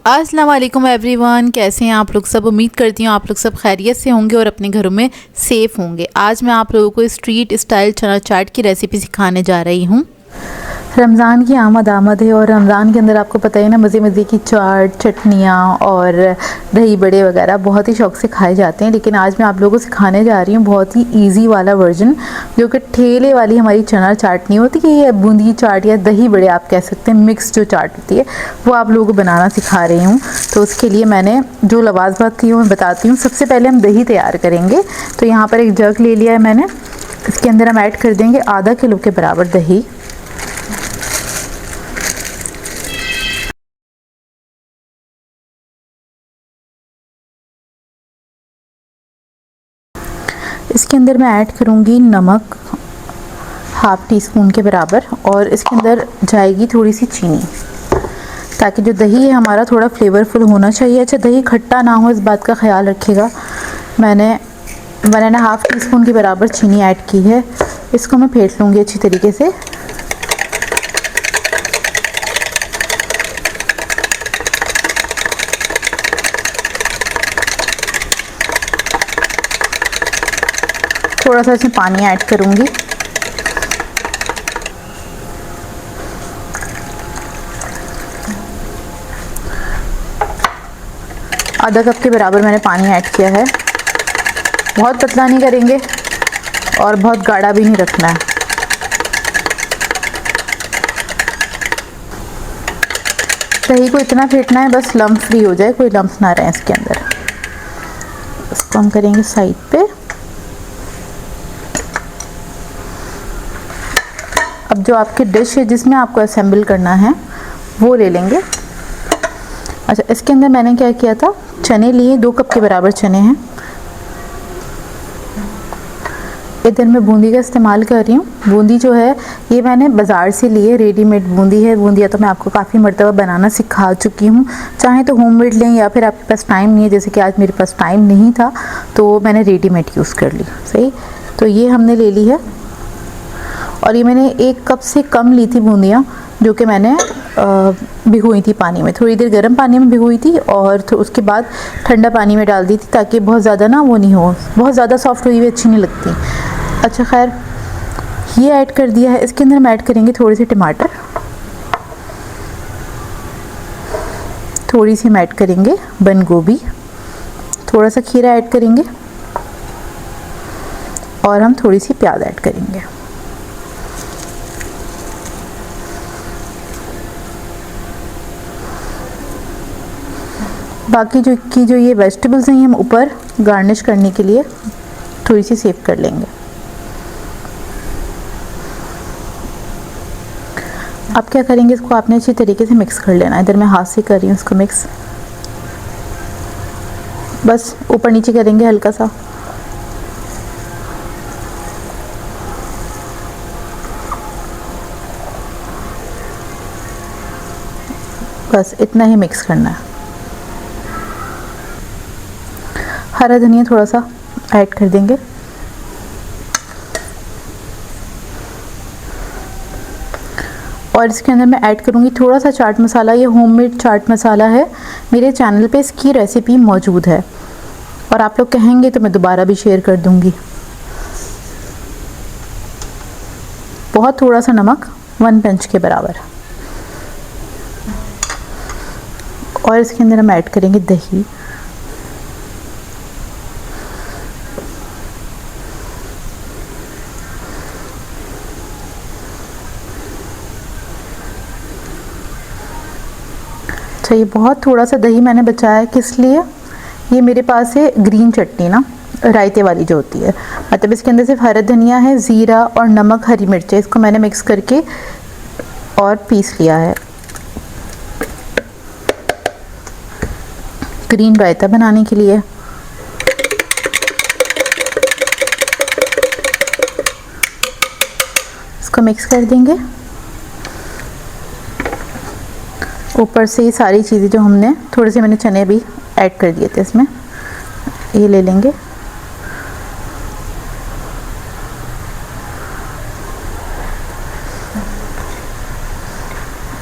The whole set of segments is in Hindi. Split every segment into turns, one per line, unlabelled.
अस्सलाम वालेकुम एवरीवन, कैसे हैं आप लोग सब। उम्मीद करती हूँ आप लोग सब खैरियत से होंगे और अपने घरों में सेफ़ होंगे। आज मैं आप लोगों को स्ट्रीट स्टाइल चना चाट की रेसिपी सिखाने जा रही हूँ। रमज़ान की आमद है और रमज़ान के अंदर आपको पता है ना, मज़े मज़े की चाट, चटनियाँ और दही बड़े वगैरह बहुत ही शौक़ से खाए जाते हैं। लेकिन आज मैं आप लोगों को सिखाने जा रही हूँ बहुत ही इजी वाला वर्जन, जो कि ठेले वाली हमारी चना चाट नहीं होती, कि ये बूंदी चाट या दही बड़े आप कह सकते हैं, मिक्स जो चाट होती है वो आप लोगों को बनाना सिखा रही हूँ। तो उसके लिए मैंने जो लवाज़मात थी वो मैं बताती हूँ। सबसे पहले हम दही तैयार करेंगे। तो यहाँ पर एक जग ले लिया है मैंने, इसके अंदर हम ऐड कर देंगे आधा किलो के बराबर दही। इसके अंदर मैं ऐड करूँगी नमक हाफ़ टी स्पून के बराबर, और इसके अंदर जाएगी थोड़ी सी चीनी, ताकि जो दही है हमारा थोड़ा फ्लेवरफुल होना चाहिए। अच्छा, दही खट्टा ना हो, इस बात का ख्याल रखिएगा। मैंने 1.5 टीस्पून के बराबर चीनी ऐड की है। इसको मैं फेंट लूँगी अच्छी तरीके से। थोड़ा सा इसमें पानी ऐड करूँगी। आधा कप के बराबर मैंने पानी ऐड किया है। बहुत पतला नहीं करेंगे और बहुत गाढ़ा भी नहीं रखना है। दही को इतना फेंटना है बस लम्प फ्री हो जाए, कोई लम्प ना रहे इसके अंदर। इसको हम करेंगे साइड पे। अब जो आपकी डिश है जिसमें आपको असेंबल करना है वो ले लेंगे। अच्छा, इसके अंदर मैंने क्या किया था, चने लिए, 2 कप के बराबर चने हैं। इधर मैं बूंदी का इस्तेमाल कर रही हूँ। बूंदी जो है ये मैंने बाज़ार से ली है, रेडीमेड बूंदी है। बूंदियाँ तो मैं आपको काफ़ी मरतबा बनाना सिखा चुकी हूँ। चाहे तो होममेड लें, या फिर आपके पास टाइम नहीं है, जैसे कि आज मेरे पास टाइम नहीं था तो मैंने रेडीमेड यूज़ कर ली। सही, तो ये हमने ले ली है। और ये मैंने 1 कप से कम ली थी बूंदियाँ, जो कि मैंने भिगोई थी पानी में, थोड़ी देर गर्म पानी में भिगोई थी और उसके बाद ठंडा पानी में डाल दी थी, ताकि बहुत ज़्यादा ना वो नहीं हो, बहुत ज़्यादा सॉफ्ट हुई हुई अच्छी नहीं लगती। अच्छा, खैर ये ऐड कर दिया है। इसके अंदर हम ऐड करेंगे थोड़े से टमाटर, थोड़ी सी हम ऐड करेंगे बंद गोभी, थोड़ा सा खीरा ऐड करेंगे, और हम थोड़ी सी प्याज ऐड करेंगे। बाकी जो ये वेजिटेबल्स हैं हम ऊपर गार्निश करने के लिए थोड़ी सी सेव कर लेंगे। अब क्या करेंगे, इसको आपने अच्छी तरीके से मिक्स कर लेना है। इधर मैं हाथ से कर रही हूँ इसको मिक्स, बस ऊपर नीचे करेंगे हल्का सा। बस इतना ही मिक्स करना है। हरा धनिया थोड़ा सा ऐड कर देंगे, और इसके अंदर मैं ऐड करूँगी थोड़ा सा चाट मसाला। ये होममेड चाट मसाला है, मेरे चैनल पे इसकी रेसिपी मौजूद है, और आप लोग कहेंगे तो मैं दोबारा भी शेयर कर दूँगी। बहुत थोड़ा सा नमक, 1 पिंच के बराबर, और इसके अंदर हम ऐड करेंगे दही। अच्छा, ये बहुत थोड़ा सा दही मैंने बचाया है, किस लिए, ये मेरे पास है ग्रीन चटनी ना, रायते वाली जो होती है, मतलब इसके अंदर सिर्फ हरा धनिया है, ज़ीरा और नमक, हरी मिर्च है, इसको मैंने मिक्स करके और पीस लिया है। ग्रीन रायता बनाने के लिए। इसको मिक्स कर देंगे। ऊपर से ये सारी चीज़ें जो हमने, थोड़े से मैंने चने भी ऐड कर दिए थे इसमें, ये ले लेंगे।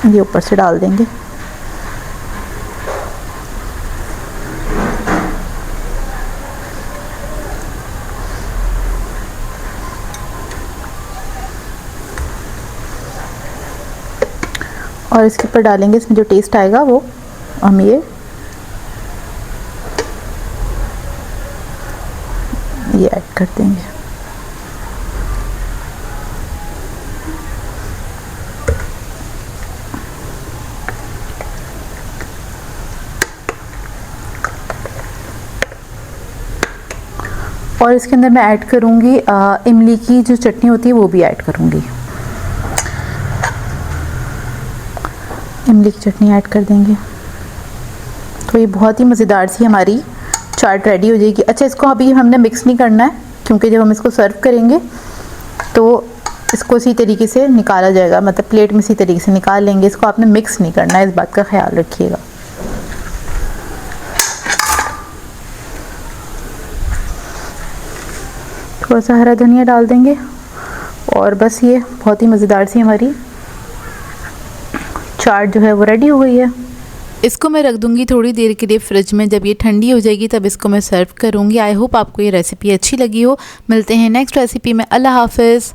ये ऊपर से डाल देंगे। और इसके ऊपर डालेंगे, इसमें जो टेस्ट आएगा वो हम ये ऐड कर देंगे। और इसके अंदर मैं ऐड करूँगी इमली की जो चटनी होती है वो भी ऐड करूँगी। इमली की चटनी ऐड कर देंगे तो ये बहुत ही मज़ेदार सी हमारी चाट रेडी हो जाएगी। अच्छा, इसको अभी हमने मिक्स नहीं करना है क्योंकि जब हम इसको सर्व करेंगे तो इसको इसी तरीके से निकाला जाएगा, मतलब प्लेट में इसी तरीके से निकाल लेंगे। इसको आपने मिक्स नहीं करना है, इस बात का ख्याल रखिएगा। थोड़ा सा हरा धनिया डाल देंगे और बस ये बहुत ही मज़ेदार सी हमारी चाट जो है वो रेडी हो गई है। इसको मैं रख दूंगी थोड़ी देर के लिए फ्रिज में। जब ये ठंडी हो जाएगी तब इसको मैं सर्व करूंगी। आई होप आपको ये रेसिपी अच्छी लगी हो। मिलते हैं नेक्स्ट रेसिपी में। अल्लाह हाफ़िज़।